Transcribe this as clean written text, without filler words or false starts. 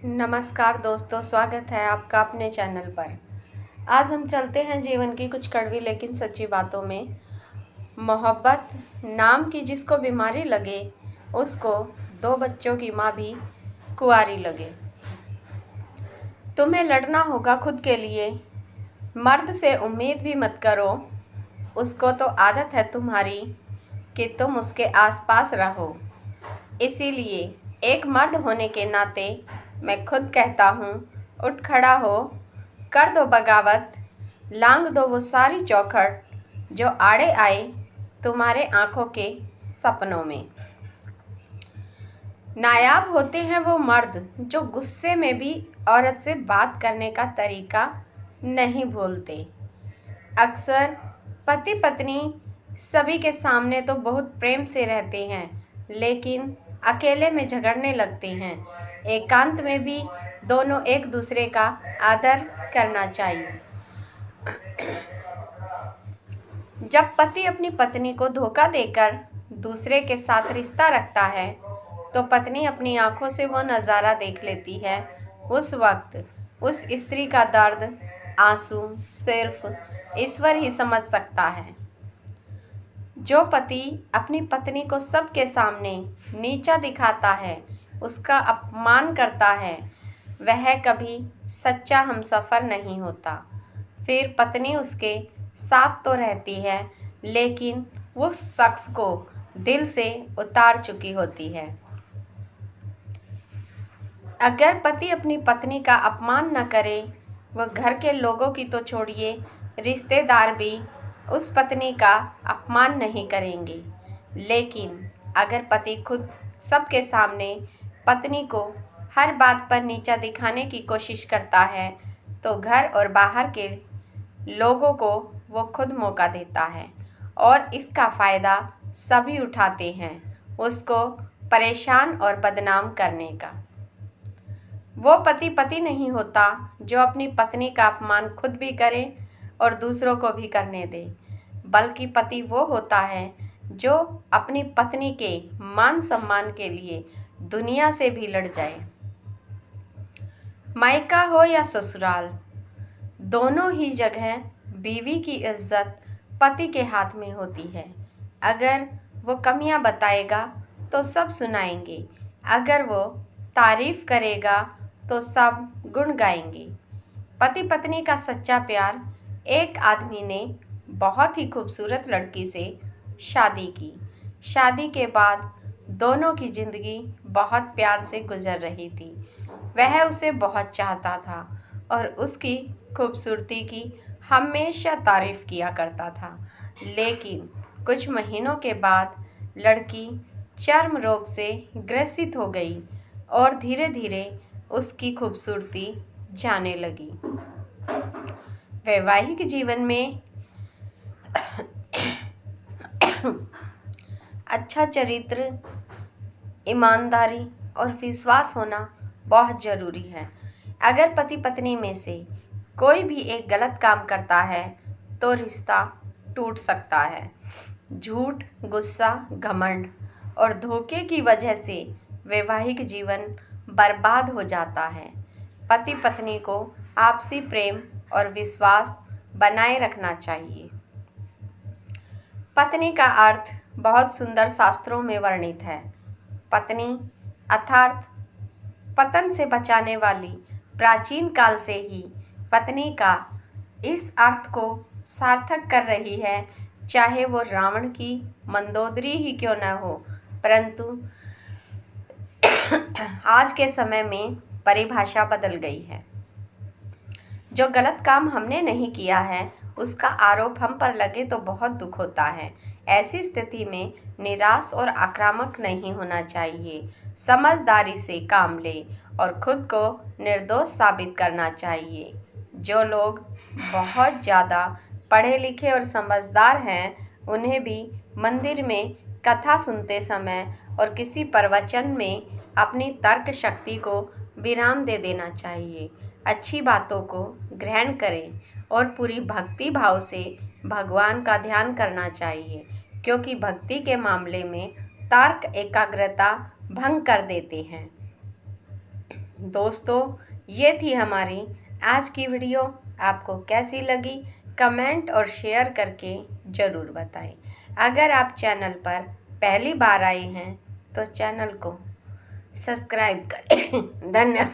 नमस्कार दोस्तों, स्वागत है आपका अपने चैनल पर। आज हम चलते हैं जीवन की कुछ कड़वी लेकिन सच्ची बातों में। मोहब्बत नाम की जिसको बीमारी लगे, उसको 2 बच्चों की माँ भी कुंवारी लगे। तुम्हें लड़ना होगा खुद के लिए, मर्द से उम्मीद भी मत करो। उसको तो आदत है तुम्हारी कि तुम उसके आसपास रहो। इसीलिए एक मर्द होने के नाते मैं खुद कहता हूँ, उठ खड़ा हो, कर दो बगावत, लांघ दो वो सारी चौखट जो आड़े आए तुम्हारे आंखों के सपनों में। नायाब होते हैं वो मर्द जो गुस्से में भी औरत से बात करने का तरीका नहीं भूलते। अक्सर पति पत्नी सभी के सामने तो बहुत प्रेम से रहते हैं, लेकिन अकेले में झगड़ने लगते हैं। एकांत में भी दोनों एक दूसरे का आदर करना चाहिए। जब पति अपनी पत्नी को धोखा देकर दूसरे के साथ रिश्ता रखता है, तो पत्नी अपनी आंखों से वो नज़ारा देख लेती है। उस वक्त उस स्त्री का दर्द, आंसू सिर्फ ईश्वर ही समझ सकता है। जो पति अपनी पत्नी को सबके सामने नीचा दिखाता है, उसका अपमान करता है, वह कभी सच्चा हमसफर नहीं होता। फिर पत्नी उसके साथ तो रहती है, लेकिन उस शख्स को दिल से उतार चुकी होती है। अगर पति अपनी पत्नी का अपमान न करे, वह घर के लोगों की तो छोड़िए, रिश्तेदार भी उस पत्नी का अपमान नहीं करेंगे। लेकिन अगर पति खुद सबके सामने पत्नी को हर बात पर नीचा दिखाने की कोशिश करता है, तो घर और बाहर के लोगों को वो खुद मौका देता है और इसका फ़ायदा सभी उठाते हैं, उसको परेशान और बदनाम करने का। वो पति नहीं होता जो अपनी पत्नी का अपमान खुद भी करे और दूसरों को भी करने दे, बल्कि पति वो होता है जो अपनी पत्नी के मान सम्मान के लिए दुनिया से भी लड़ जाए। मायका हो या ससुराल, दोनों ही जगह बीवी की इज्जत पति के हाथ में होती है। अगर वो कमियां बताएगा तो सब सुनाएंगे, अगर वो तारीफ करेगा तो सब गुण गाएंगे। पति पत्नी का सच्चा प्यार। एक आदमी ने बहुत ही खूबसूरत लड़की से शादी की। शादी के बाद दोनों की जिंदगी बहुत प्यार से गुजर रही थी। वह उसे बहुत चाहता था और उसकी खूबसूरती की हमेशा तारीफ किया करता था। लेकिन कुछ महीनों के बाद लड़की चर्म रोग से ग्रसित हो गई और धीरे धीरे उसकी खूबसूरती जाने लगी। वैवाहिक जीवन में अच्छा चरित्र, ईमानदारी और विश्वास होना बहुत ज़रूरी है। अगर पति पत्नी में से कोई भी एक गलत काम करता है, तो रिश्ता टूट सकता है। झूठ, गुस्सा, घमंड और धोखे की वजह से वैवाहिक जीवन बर्बाद हो जाता है। पति पत्नी को आपसी प्रेम और विश्वास बनाए रखना चाहिए। पत्नी का अर्थ बहुत सुंदर शास्त्रों में वर्णित है। पत्नी अर्थात पतन से बचाने वाली। प्राचीन काल से ही पत्नी का इस अर्थ को सार्थक कर रही है, चाहे वो रावण की मंदोदरी ही क्यों न हो। परंतु आज के समय में परिभाषा बदल गई है। जो गलत काम हमने नहीं किया है, उसका आरोप हम पर लगे तो बहुत दुख होता है। ऐसी स्थिति में निराश और आक्रामक नहीं होना चाहिए। समझदारी से काम ले और खुद को निर्दोष साबित करना चाहिए। जो लोग बहुत ज़्यादा पढ़े लिखे और समझदार हैं, उन्हें भी मंदिर में कथा सुनते समय और किसी प्रवचन में अपनी तर्क शक्ति को विराम दे देना चाहिए। अच्छी बातों को ग्रहण करें और पूरी भक्ति भाव से भगवान का ध्यान करना चाहिए, क्योंकि भक्ति के मामले में तर्क एकाग्रता भंग कर देते हैं। दोस्तों, ये थी हमारी आज की वीडियो। आपको कैसी लगी कमेंट और शेयर करके ज़रूर बताएं। अगर आप चैनल पर पहली बार आए हैं तो चैनल को सब्सक्राइब करें। धन्यवाद।